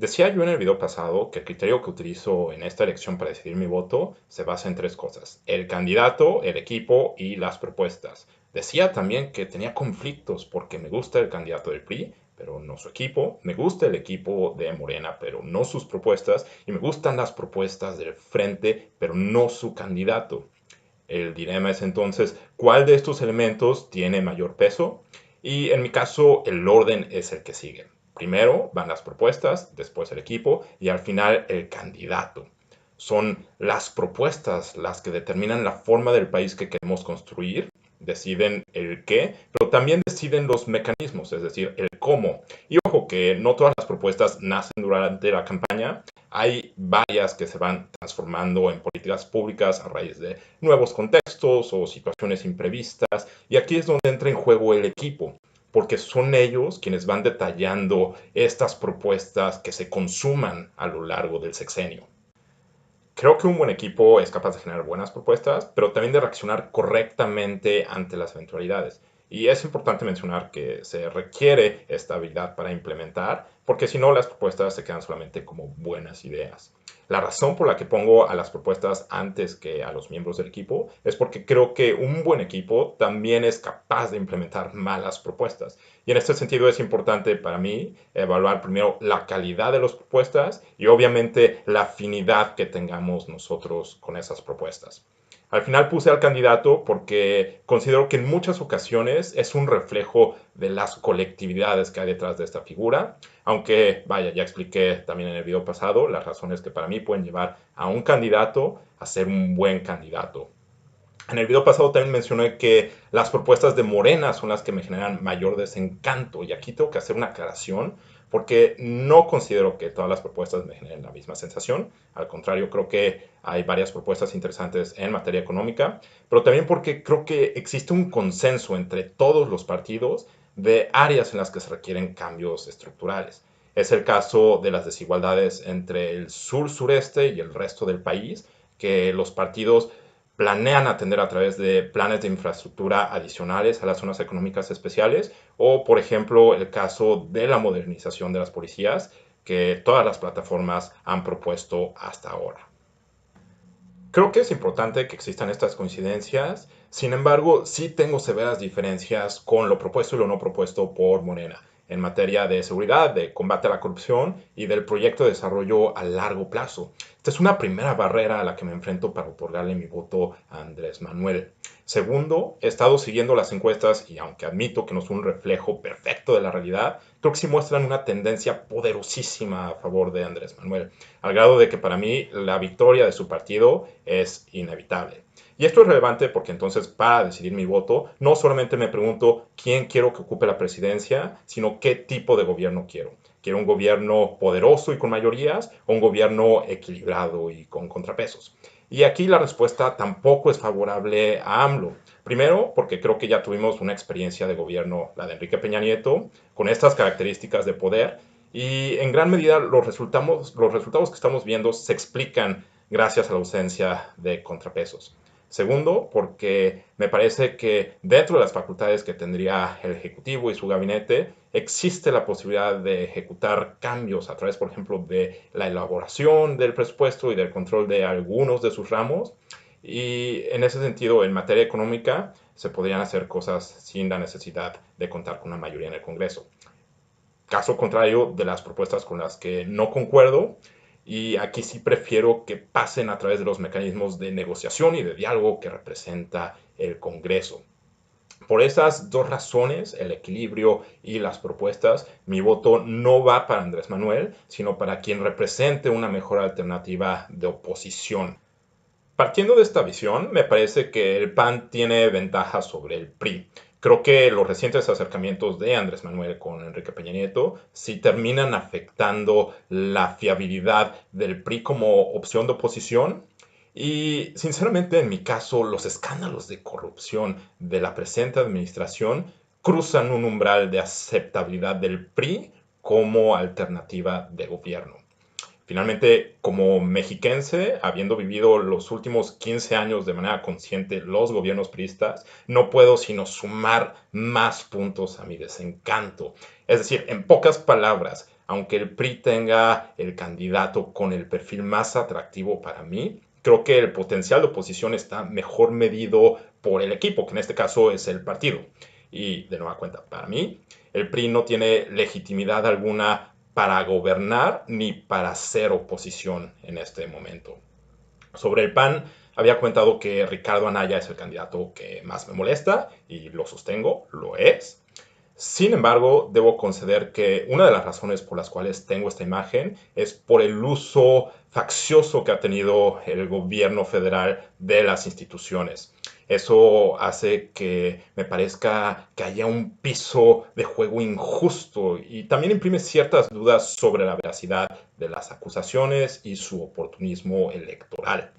Decía yo en el video pasado que el criterio que utilizo en esta elección para decidir mi voto se basa en tres cosas: el candidato, el equipo y las propuestas. Decía también que tenía conflictos porque me gusta el candidato del PRI, pero no su equipo, me gusta el equipo de Morena, pero no sus propuestas, y me gustan las propuestas del Frente, pero no su candidato. El dilema es entonces, ¿cuál de estos elementos tiene mayor peso? Y en mi caso, el orden es el que sigue. Primero van las propuestas, después el equipo y al final el candidato. Son las propuestas las que determinan la forma del país que queremos construir, deciden el qué, pero también deciden los mecanismos, es decir, el cómo. Y ojo que no todas las propuestas nacen durante la campaña, hay varias que se van transformando en políticas públicas a raíz de nuevos contextos o situaciones imprevistas, y aquí es donde entra en juego el equipo, porque son ellos quienes van detallando estas propuestas que se consuman a lo largo del sexenio. Creo que un buen equipo es capaz de generar buenas propuestas, pero también de reaccionar correctamente ante las eventualidades. Y es importante mencionar que se requiere esta habilidad para implementar, porque si no las propuestas se quedan solamente como buenas ideas. La razón por la que pongo a las propuestas antes que a los miembros del equipo es porque creo que un buen equipo también es capaz de implementar malas propuestas. Y en este sentido es importante para mí evaluar primero la calidad de las propuestas y obviamente la afinidad que tengamos nosotros con esas propuestas. Al final puse al candidato porque considero que en muchas ocasiones es un reflejo de las colectividades que hay detrás de esta figura, aunque, vaya, ya expliqué también en el video pasado las razones que para mí pueden llevar a un candidato a ser un buen candidato. En el video pasado también mencioné que las propuestas de Morena son las que me generan mayor desencanto, y aquí tengo que hacer una aclaración porque no considero que todas las propuestas me generen la misma sensación. Al contrario, creo que hay varias propuestas interesantes en materia económica, pero también porque creo que existe un consenso entre todos los partidos de áreas en las que se requieren cambios estructurales. Es el caso de las desigualdades entre el sur-sureste y el resto del país, que los partidos planean atender a través de planes de infraestructura adicionales a las zonas económicas especiales, o por ejemplo el caso de la modernización de las policías que todas las plataformas han propuesto hasta ahora. Creo que es importante que existan estas coincidencias, sin embargo, sí tengo severas diferencias con lo propuesto y lo no propuesto por Morena en materia de seguridad, de combate a la corrupción y del proyecto de desarrollo a largo plazo. Esta es una primera barrera a la que me enfrento para otorgarle mi voto a Andrés Manuel. Segundo, he estado siguiendo las encuestas y aunque admito que no son un reflejo perfecto de la realidad, creo que sí muestran una tendencia poderosísima a favor de Andrés Manuel, al grado de que para mí la victoria de su partido es inevitable. Y esto es relevante porque entonces para decidir mi voto no solamente me pregunto quién quiero que ocupe la presidencia, sino qué tipo de gobierno quiero. ¿Quiero un gobierno poderoso y con mayorías o un gobierno equilibrado y con contrapesos? Y aquí la respuesta tampoco es favorable a AMLO. Primero, porque creo que ya tuvimos una experiencia de gobierno, la de Enrique Peña Nieto, con estas características de poder, y en gran medida los resultados que estamos viendo se explican gracias a la ausencia de contrapesos. Segundo, porque me parece que dentro de las facultades que tendría el Ejecutivo y su gabinete, existe la posibilidad de ejecutar cambios a través, por ejemplo, de la elaboración del presupuesto y del control de algunos de sus ramos. Y en ese sentido, en materia económica, se podrían hacer cosas sin la necesidad de contar con una mayoría en el Congreso. Caso contrario de las propuestas con las que no concuerdo, y aquí sí prefiero que pasen a través de los mecanismos de negociación y de diálogo que representa el Congreso. Por esas dos razones, el equilibrio y las propuestas, mi voto no va para Andrés Manuel, sino para quien represente una mejor alternativa de oposición. Partiendo de esta visión, me parece que el PAN tiene ventajas sobre el PRI. Creo que los recientes acercamientos de Andrés Manuel con Enrique Peña Nieto sí terminan afectando la fiabilidad del PRI como opción de oposición. Y sinceramente, en mi caso, los escándalos de corrupción de la presente administración cruzan un umbral de aceptabilidad del PRI como alternativa de gobierno. Finalmente, como mexiquense, habiendo vivido los últimos 15 años de manera consciente los gobiernos priistas, no puedo sino sumar más puntos a mi desencanto. Es decir, en pocas palabras, Aunque el PRI tenga el candidato con el perfil más atractivo para mí, creo que el potencial de oposición está mejor medido por el equipo, que en este caso es el partido. Y de nueva cuenta, para mí, el PRI no tiene legitimidad alguna para gobernar ni para ser oposición en este momento. Sobre el PAN, había comentado que Ricardo Anaya es el candidato que más me molesta y lo sostengo, lo es. Sin embargo, debo conceder que una de las razones por las cuales tengo esta imagen es por el uso faccioso que ha tenido el gobierno federal de las instituciones. Eso hace que me parezca que haya un piso de juego injusto y también imprime ciertas dudas sobre la veracidad de las acusaciones y su oportunismo electoral.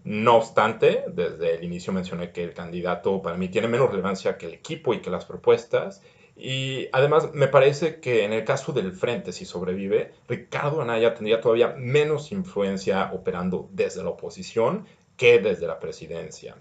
No obstante, desde el inicio mencioné que el candidato para mí tiene menos relevancia que el equipo y que las propuestas. Y además me parece que en el caso del Frente, si sobrevive, Ricardo Anaya tendría todavía menos influencia operando desde la oposición que desde la presidencia.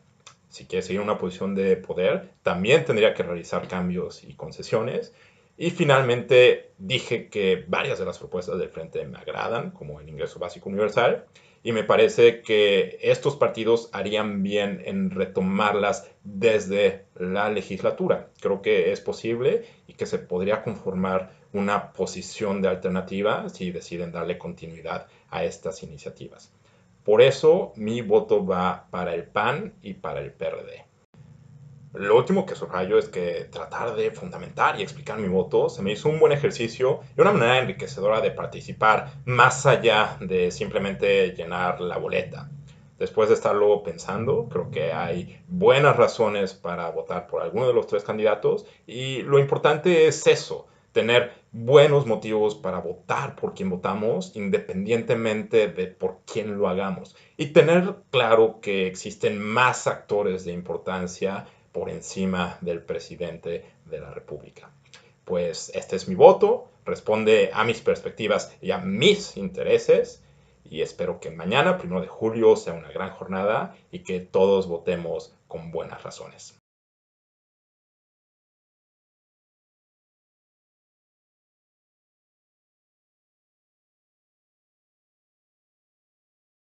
Si quiere seguir una posición de poder, también tendría que realizar cambios y concesiones. Y finalmente dije que varias de las propuestas del Frente me agradan, como el ingreso básico universal, y me parece que estos partidos harían bien en retomarlas desde la legislatura. Creo que es posible y que se podría conformar una posición de alternativa si deciden darle continuidad a estas iniciativas. Por eso mi voto va para el PAN y para el PRD. Lo último que subrayo es que tratar de fundamentar y explicar mi voto se me hizo un buen ejercicio y una manera enriquecedora de participar más allá de simplemente llenar la boleta. Después de estarlo pensando, creo que hay buenas razones para votar por alguno de los tres candidatos y lo importante es eso, tener buenos motivos para votar por quien votamos independientemente de por quién lo hagamos y tener claro que existen más actores de importancia por encima del presidente de la República. Pues este es mi voto, responde a mis perspectivas y a mis intereses y espero que mañana, 1 de julio, sea una gran jornada y que todos votemos con buenas razones.